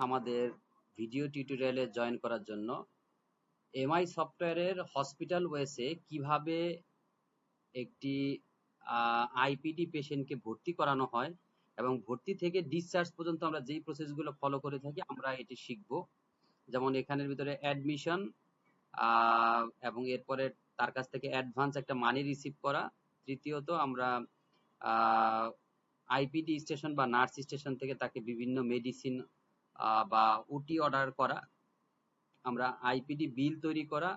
আমাদের ভিডিও টিউটোরিয়ালে জয়েন করার জন্য। এমআই সফটওয়্যারের হসপিটাল ওয়েসে কিভাবে একটি আইপিডি পেশেন্টকে ভর্তি করানো হয় এবং ভর্তি থেকে ডিসচার্জ পর্যন্ত আমরা যেই প্রসেসগুলো ফলো করে থাকি আমরা এটি শিখব। যেমন এখানের ভিতরে অ্যাডমিশন এবং এরপরে তার কাছ থেকে অ্যাডভান্স একটা মানি রিসিভ করা। তৃতীয়ত আমরা আইপিডি স্টেশন বা নার্স স্টেশন থেকে তাকে বিভিন্ন মেডিসিন বা ওটি অর্ডার করা। আমরা আইপিডি বিল তৈরি করা,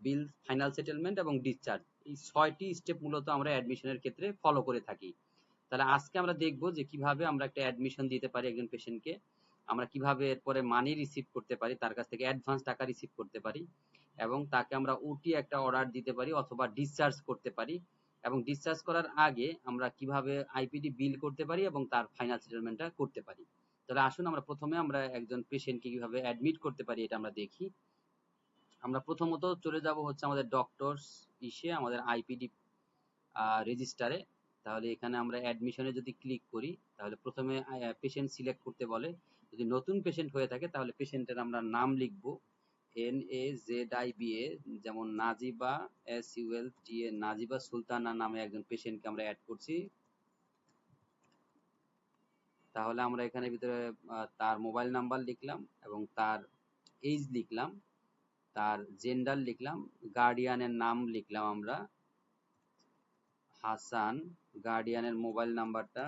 বিল ফাইনাল সেটেলমেন্ট এবং ডিসচার্জ, এই 6টি স্টেপ মূলত আমরা অ্যাডমিশনের ক্ষেত্রে ফলো করে থাকি। তাহলে আজকে আমরা দেখব যে কিভাবে আমরা একটা অ্যাডমিশন দিতে পারি একজন পেশেন্টকে, আমরা কিভাবে এরপরে মানি রিসিভ করতে পারি, তার কাছ থেকে অ্যাডভান্স টাকা রিসিভ করতে পারি এবং তাকে আমরা ওটি একটা অর্ডার দিতে পারি অথবা ডিসচার্জ করতে পারি, এবং ডিসচার্জ করার আগে আমরা কিভাবে আইপিডি বিল করতে পারি এবং তার ফাইনাল সেটেলমেন্টটা করতে পারি। তাহলে আসুন আমরা প্রথমে আমরা একজন পেশেন্টকে কিভাবে অ্যাডমিট করতে পারি এটা আমরা দেখি। আমরা প্রথমত চলে যাব হচ্ছে আমাদের ডক্টরস আমাদের আইপিডি রেজিস্টারে। তাহলে এখানে আমরা অ্যাডমিশনে যদি ক্লিক করি তাহলে প্রথমে পেশেন্ট সিলেক্ট করতে বলে। যদি নতুন পেশেন্ট হয়ে থাকে তাহলে পেশেন্টের আমরা নাম লিখব NAZIBA, যেমন নাজিবা SULTA, নাজিবা সুলতানা নামে একজন পেশেন্টকে আমরা অ্যাড করছি। তাহলে আমরা এখানে ভিতরে তার মোবাইল নাম্বার লিখলাম এবং তার এজ লিখলাম, তার জেন্ডার লিখলাম, গার্ডিয়ানের নাম লিখলাম আমরা হাসান, গার্ডিয়ানের মোবাইল নাম্বারটা,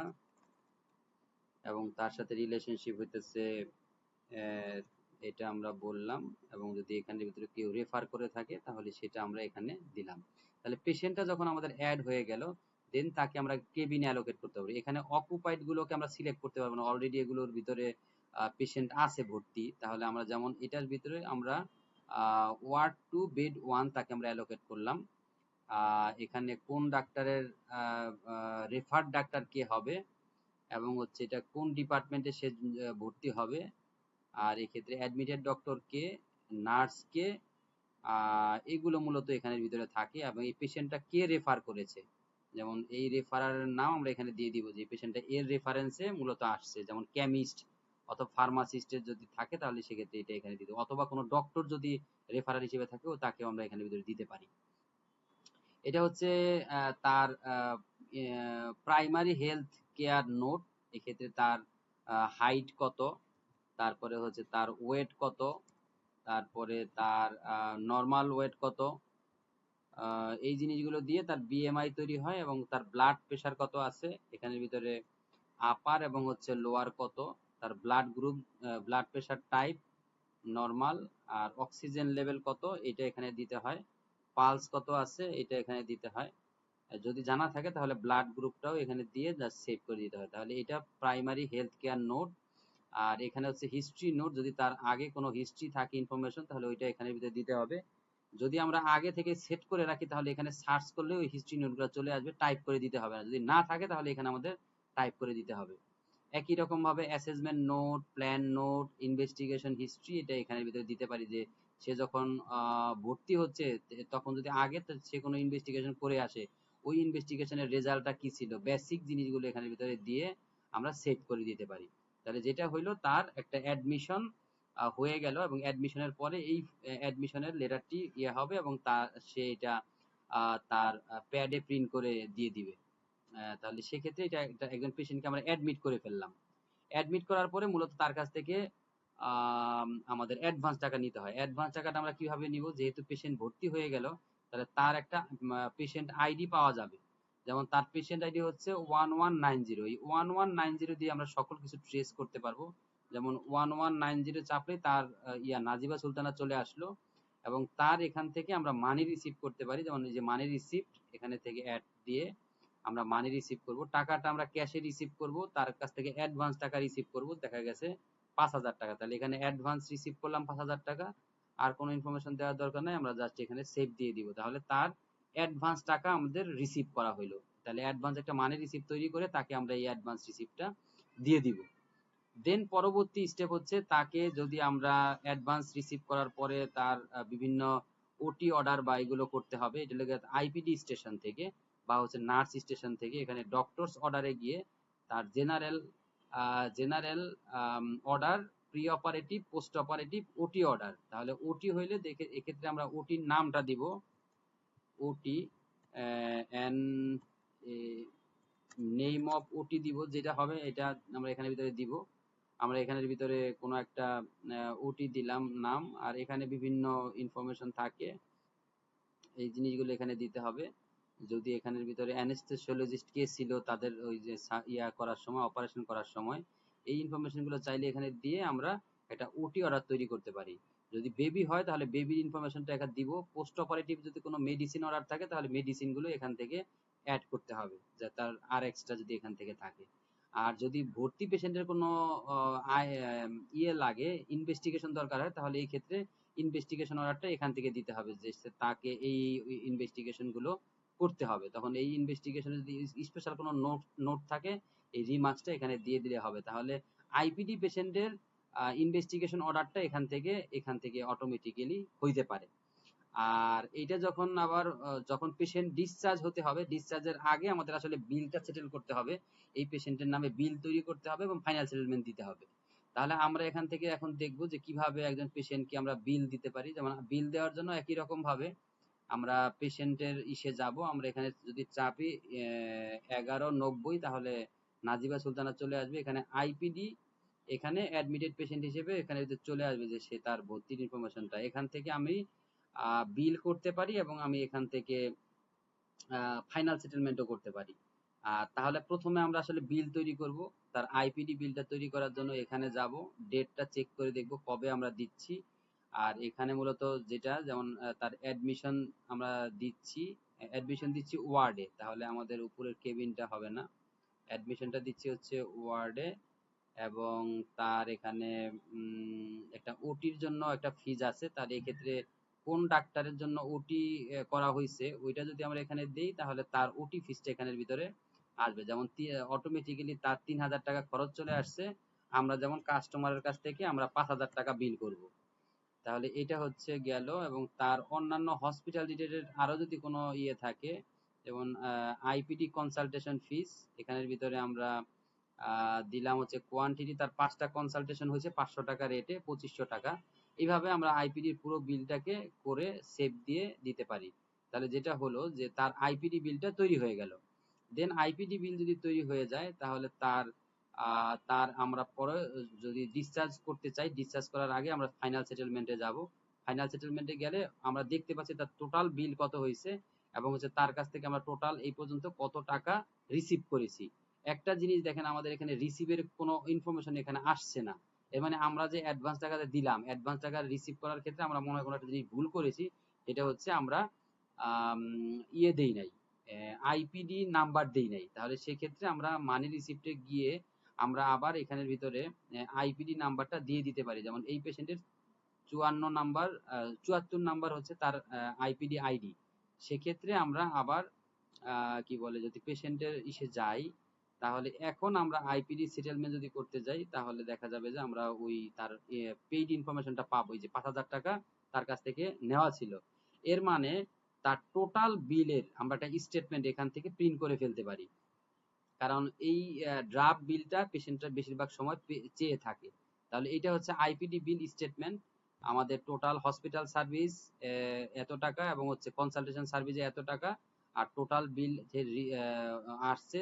এবং তার সাথে রিলেশনশিপ হইতেছে এটা আমরা বললাম, এবং যদি এখানের ভিতরে কেউ রেফার করে থাকে তাহলে সেটা আমরা এখানে দিলাম। তাহলে পেশেন্টটা যখন আমাদের অ্যাড হয়ে গেল, দেন তাকে আমরা কেবিনে অ্যালোকেট করতে পারবো। এখানে অকুপাইড গুলোকে আমরা সিলেক্ট করতে পারবো না, অলরেডি এগুলোর ভিতরে পেশেন্ট আছে ভর্তি। তাহলে আমরা যেমন এটার ভিতরে আমরা ওয়ার্ড 2 বেড 1 তাকে আমরা অ্যালোকেট করলাম। এখানে কোন ডাক্তারের রেফার্ড ডাক্তার কে হবে এবং হচ্ছে এটা কোন ডিপার্টমেন্টে সে ভর্তি হবে, আর এক্ষেত্রে অ্যাডমিটেড ডক্টর কে, নার্স কে, এগুলো মূলত এখানের ভিতরে থাকে, এবং এই পেশেন্টটা কে রেফার করেছে, যেমন এই রেফারারের নাম আমরা এখানে দিয়ে দিব যে পেশেন্টটা এর রেফারেন্সে মূলত আসছে, যেমন কেমিস্ট অথবা ফার্মাসিস্টের যদি থাকে তাহলে সেক্ষেত্রে এটা এখানে দিতে, অথবা কোনো ডক্টর যদি রেফারার হিসেবে থাকে তাকেও আমরা এখানে ভিতরে দিতে পারি। এটা হচ্ছে তার প্রাইমারি হেলথ কেয়ার নোট। এক্ষেত্রে তার হাইট কত, তারপরে হচ্ছে তার ওয়েট কত, তারপরে তার নর্মাল ওয়েট কত, এই জিনিসগুলো দিয়ে তার বিএমআই তৈরি হয়, এবং তার ব্লাড প্রেশার কত আছে এখানের ভিতরে, আপার এবং হচ্ছে লোয়ার কত, তার blood group, blood pressure type normal, আর অক্সিজেন লেভেল কত এটা এখানে দিতে হয়, পালস কত আছে এটা এখানে দিতে হয়। যদি জানা থাকে তাহলে ব্লাড গ্রুপটাও এখানে দিয়ে জাস্ট সেভ করে দিতে হয়। তাহলে এটা প্রাইমারি হেলথ কেয়ার নোট। আর এখানে হচ্ছে হিস্ট্রি নোট, যদি তার আগে কোনো হিস্ট্রি থাকে ইনফরমেশন তাহলে ওইটা এখানে ভিতরে দিতে হবে। যদি আমরা আগে থেকে সেট করে রাখি তাহলে এখানে সার্চ করলে ওই হিস্ট্রি নোটগুলো চলে আসবে, টাইপ করে দিতে হবে না। যদি না থাকে তাহলে এখানে আমাদের টাইপ করে দিতে হবে। একই রকম ভাবে assessment note, plan note, investigation history এটা এখানের ভিতরে দিতে পারি, যে সে যখন ভর্তি হচ্ছে তখন যদি আগে সে কোনো ইনভেস্টিগেশন করে আসে ওই ইনভেস্টিগেশনের রেজাল্টটা কি ছিল, বেসিক জিনিসগুলো এখানের ভিতরে দিয়ে আমরা সেট করে দিতে পারি। তাহলে যেটা হইলো তার একটা অ্যাডমিশন হয়ে গেল, এবং অ্যাডমিশনের পরে এই অ্যাডমিশনের লেটারটি ইয়ে হবে এবং সে এটা তার প্যাডে প্রিন্ট করে দিয়ে দিবে। তাহলে সেক্ষেত্রে এটা একজন পেশেন্টকে আমরা অ্যাডমিট করে ফেললাম। অ্যাডমিট করার পরে মূলত তার কাছ থেকে আমাদের অ্যাডভান্স টাকা নিতে হয়। অ্যাডভান্স টাকাটা আমরা কিভাবে নিব, যেহেতু পেশেন্ট ভর্তি হয়ে গেল তাহলে তার একটা পেশেন্ট আইডি পাওয়া যাবে, যেমন তার পেশেন্ট আইডি হচ্ছে 1190। এই 1190 দিয়ে আমরা সকল কিছু ট্রেস করতে পারবো। যেমন 1190 চাপলে তার নাজিবা সুলতানা চলে আসলো, এবং তার এখান থেকে আমরা মানি রিসিভ করতে পারি, যেমন এই যে মানি রিসিপ্ট এখানে থেকে অ্যাড দিয়ে আমরা মানি রিসিভ করব। টাকাটা আমরা ক্যাশে রিসিভ করব, তার কাছ থেকে অ্যাডভান্স টাকা রিসিভ করব, দেখা গেছে 5000 টাকা। তাহলে এখানে অ্যাডভান্স রিসিভ করলাম 5000 টাকা, আর কোনো ইনফরমেশন দেওয়ার দরকার নাই, আমরা জাস্ট এখানে সেভ দিয়ে দিব। তাহলে তার অ্যাডভান্স টাকা আমাদের রিসিভ করা হইলো। তাহলে অ্যাডভান্স একটা মানি রিসিপ্ট তৈরি করে তাকে আমরা এই অ্যাডভান্স রিসিপ্টটা দিয়ে দিব। দেন পরবর্তী স্টেপ হচ্ছে তাকে যদি আমরা অ্যাডভান্স রিসিভ করার পরে তার বিভিন্ন ওটি অর্ডার বা এগুলো করতে হবে, এটা লেগে আইপিডি স্টেশন থেকে বা হচ্ছে নার্স স্টেশন থেকে এখানে ডক্টরস অর্ডারে গিয়ে তার general order pre operative, post operative, ওটি অর্ডার। তাহলে ওটি হইলে দেখে এক্ষেত্রে আমরা ওটির নামটা দিব, ওটি এন নেম অফ ওটি দিব, যেটা হবে এটা আমরা এখানের ভিতরে দিব। আমরা এখানের ভিতরে কোনো একটা ওটি দিলাম নাম, আর এখানে বিভিন্ন ইনফরমেশন থাকে, এই জিনিসগুলো এখানে দিতে হবে। যদি এখানের ভিতরে অ্যানেস্থেসিওলজিস্ট কে ছিল তাদের ওই যে ইয়া করার সময়, অপারেশন করার সময়, এই ইনফরমেশন গুলো চাইলে এখানে দিয়ে আমরা একটা ওটি অর্ডার তৈরি করতে পারি। যদি বেবি হয় তাহলে বেবির ইনফরমেশনটা এখানে দিব। পোস্ট অপারেটিভ যদি কোনো মেডিসিন অর্ডার থাকে তাহলে মেডিসিন গুলো এখান থেকে অ্যাড করতে হবে, যা তার আর এক্সট্রা যদি এখান থেকে থাকে। আর যদি ভর্তি পেশেন্টের কোনো ইয়ে লাগে, ইনভেস্টিগেশন দরকার হয়, তাহলে এই ক্ষেত্রে ইনভেস্টিগেশন অর্ডারটা এখান থেকে দিতে হবে, যে তাকে এই ইনভেস্টিগেশন গুলো করতে হবে। তখন এই ইনভেস্টিগেশনে যদি স্পেশাল কোনো নোট থাকে, এই রিমার্কসটা এখানে দিয়ে দিলে হবে। তাহলে আইপিডি পেশেন্টের ইনভেস্টিগেশন অর্ডারটা এখান থেকে অটোমেটিক্যালি হইতে পারে। আর এইটা যখন আবার যখন পেশেন্ট ডিসচার্জ হতে হবে, ডিসচার্জের আগে আমাদের আসলে বিলটা সেটেল করতে হবে, এই পেশেন্টের নামে বিল তৈরি করতে হবে এবং ফাইনাল সেটেলমেন্ট দিতে হবে। তাহলে আমরা এখান থেকে এখন দেখব যে কিভাবে একজন পেশেন্টকে আমরা বিল দিতে পারি। যেমন বিল দেওয়ার জন্য একই রকম ভাবে আমরা পেশেন্টের ইসে যাব, আমরা এখানে যদি চাপি 1190, তাহলে নাজিবা সুলতানা চলে আসবে। এখানে আইপিডি, এখানে অ্যাডমিটেড পেশেন্ট হিসেবে এখানে চলে আসবে যে সে তার ভর্তির ইনফরমেশনটা। এখান থেকে আমি বিল করতে পারি এবং আমি এখান থেকে ফাইনাল সেটেলমেন্টও করতে পারি। তাহলে প্রথমে আমরা আসলে বিল তৈরি করব। তার আইপিডি বিলটা তৈরি করার জন্য এখানে যাব, ডেটটা চেক করে দেখব কবে আমরা দিচ্ছি। আর এখানে মূলত যেটা যেমন তার অ্যাডমিশন আমরা দিচ্ছি, ওয়ার্ডে, তাহলে আমাদের উপরের কেবিনটা হবে না। অ্যাডমিশনটা দিচ্ছি হচ্ছে ওয়ার্ডে, এবং তার এখানে একটা ওটির জন্য একটা ফিজ আছে। তার এক্ষেত্রে কোন ডাক্তারের জন্য ওটি করা হয়েছে ওইটা যদি আমরা এখানে দেই, তাহলে তার ওটি ফিজটা এখানের ভিতরে আসবে। যেমন অটোমেটিক্যালি তার 3000 টাকা খরচ চলে আসছে, আমরা যেমন কাস্টমারের কাছ থেকে আমরা 5000 টাকা বিল করব। তাহলে এটা হচ্ছে গেল। এবং তার অন্যান্য হসপিটাল রিলেটেড আরো যদি কোনো ইয়ে থাকে, যেমন আইপিডি কনসালটেশন ফিস, এখানের ভিতরে আমরা দিলাম হচ্ছে কোয়ান্টিটি, তার 5টা কনসালটেশন হয়েছে 500 টাকা রেটে 2500 টাকা। এইভাবে আমরা আইপিডির পুরো বিলটাকে করে সেভ দিয়ে দিতে পারি। তাহলে যেটা হলো যে তার আইপিডি বিলটা তৈরি হয়ে গেল। দেন আইপিডি বিল যদি তৈরি হয়ে যায়, তাহলে তার আমরা পরে যদি ডিসচার্জ করতে চাই, ডিসচার্জ করার আগে আমরা ফাইনাল সেটেলমেন্টে যাব। ফাইনাল সেটেলমেন্টে গেলে আমরা দেখতে পাচ্ছি তার টোটাল বিল কত হয়েছে, এবং হচ্ছে তার কাছ থেকে আমরা টোটাল এই পর্যন্ত কত টাকা রিসিভ করেছি। একটা জিনিস দেখেন, আমাদের এখানে রিসিভের কোনো ইনফরমেশন এখানে আসছে না। এর মানে আমরা যে অ্যাডভান্স টাকাটা দিলাম, অ্যাডভান্স টাকা রিসিভ করার ক্ষেত্রে আমরা মনে হয় কোনো একটা জিনিস ভুল করেছি। এটা হচ্ছে আমরা ইয়ে দেই নাই, আইপিডি নাম্বার দেই নাই। তাহলে সেক্ষেত্রে আমরা মানি রিসিপ্টে গিয়ে আমরা আবার এখানের ভিতরে আইপিডি নাম্বারটা দিয়ে দিতে পারি। যেমন এই পেশেন্টের 74 নাম্বার হচ্ছে তার আইপিডি আইডি। সেক্ষেত্রে আমরা আবার কি বলে, যদি পেশেন্টের ইসে যাই, তাহলে এখন আমরা আইপিডি সেটেলমেন্ট যদি করতে যাই, তাহলে দেখা যাবে যে আমরা ওই তার পেইড ইনফরমেশনটা পাবো, যে 5000 টাকা তার কাছ থেকে নেওয়া ছিল। এর মানে তার টোটাল বিলের আমরা একটা স্টেটমেন্ট এখান থেকে প্রিন্ট করে ফেলতে পারি। কারণ এই ড্রাফট বিলটা পেশেন্টরা বেশিরভাগ সময় চেয়ে থাকে। তাহলে এটা হচ্ছে আইপিডি বিল স্টেটমেন্ট। আমাদের টোটাল হসপিটাল সার্ভিস এত টাকা, এবং হচ্ছে কনসালটেশন সার্ভিসে এত টাকা, আর টোটাল বিল যে আসছে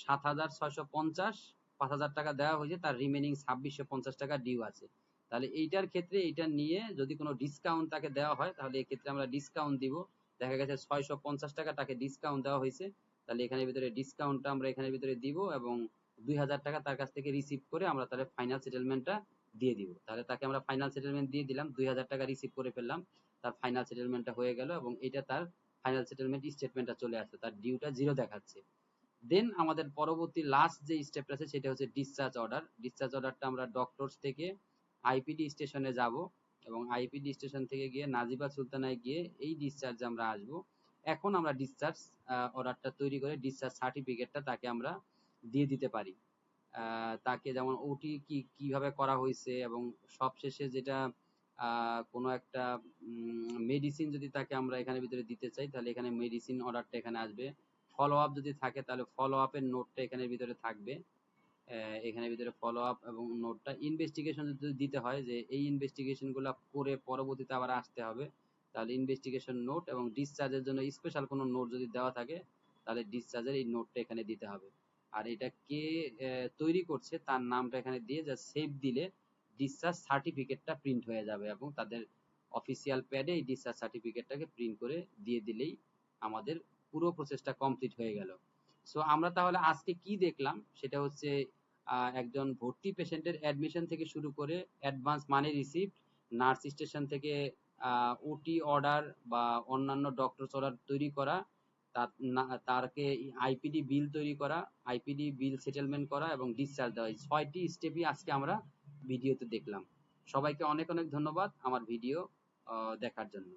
7650, 5000 টাকা দেওয়া হয়েছে, তার রিমেনিং 2650 টাকা ডিউ আছে। তাহলে এইটার ক্ষেত্রে এইটা নিয়ে যদি কোনো ডিসকাউন্ট তাকে দেওয়া হয়, তাহলে এক্ষেত্রে আমরা ডিসকাউন্ট দিব। দেখা গেছে 650 টাকা তাকে ডিসকাউন্ট দেওয়া হয়েছে, তাহলে এখানের ভিতরে ডিসকাউন্টটা আমরা এখানের ভিতরে দিব, এবং 2000 টাকা তার কাছ থেকে রিসিভ করে আমরা তাহলে ফাইনাল সেটেলমেন্টটা দিয়ে দিব। তাহলে তাকে আমরা ফাইনাল সেটেলমেন্ট দিয়ে দিলাম, 2000 টাকা রিসিভ করে ফেললাম, তার ফাইনাল সেটেলমেন্টটা হয়ে গেল, এবং এটা তার ফাইনাল সেটেলমেন্ট স্টেটমেন্টটা চলে আসছে, তার ডিউটা 0 দেখাচ্ছে। দেন আমাদের পরবর্তী লাস্ট যে স্টেপটা আছে সেটা হচ্ছে ডিসচার্জ অর্ডার। ডিসচার্জ অর্ডারটা আমরা ডক্টরস থেকে আইপিডি স্টেশনে যাব, এবং আইপিডি স্টেশন থেকে গিয়ে নাজিবা সুলতানায় গিয়ে এই ডিসচার্জে আমরা আসব। এখন আমরা ডিসচার্জ অর্ডারটা তৈরি করে ডিসচার্জ সার্টিফিকেটটা তাকে আমরা দিয়ে দিতে পারি। তাকে যেমন ওটি কিভাবে করা হয়েছে, এবং সবশেষে যেটা কোনো একটা মেডিসিন যদি তাকে আমরা এখানে ভিতরে দিতে চাই, তাহলে এখানে মেডিসিন অর্ডারটা এখানে আসবে। ফলো আপ যদি থাকে তাহলে ফলো আপের নোটটা এখানের ভিতরে থাকবে। এখানে ভিতরে ফলো আপ এবং নোটটা ইনভেস্টিগেশন যদি দিতে হয় যে এই ইনভেস্টিগেশন গুলা করে পরবর্তীতে আবার আসতে হবে, তাহলে ইনভেস্টিগেশন নোট এবং ডিসচার্জের জন্য স্পেশাল কোনো নোট যদি দেওয়া থাকে তাহলে ডিসচার্জের এই নোটটা এখানে দিতে হবে। আর এটা কে তৈরি করছে তার নামটা এখানে দিয়ে যা সেভ দিলে ডিসচার্জ সার্টিফিকেটটা প্রিন্ট হয়ে যাবে এবং তাদের অফিসিয়াল প্যাডে এই ডিসচার্জ সার্টিফিকেটটাকে প্রিন্ট করে দিয়ে দিলেই আমাদের পুরো প্রসেসটা কমপ্লিট হয়ে গেল। সো আমরা তাহলে আজকে কি দেখলাম সেটা হচ্ছে একজন ভর্তি পেশেন্টের অ্যাডমিশন থেকে শুরু করে অ্যাডভান্স মানি রিসিপ্ট, নার্স স্টেশন থেকে ওটি অর্ডার বা অন্যান্য ডক্টরস অর্ডার তৈরি করা, তারকে আইপিডি বিল তৈরি করা, আইপিডি বিল সেটেলমেন্ট করা এবং ডিসচার্জ দেওয়া, এই 6টি স্টেপই আজকে আমরা ভিডিওতে দেখলাম। সবাইকে অনেক অনেক ধন্যবাদ আমার ভিডিও দেখার জন্য।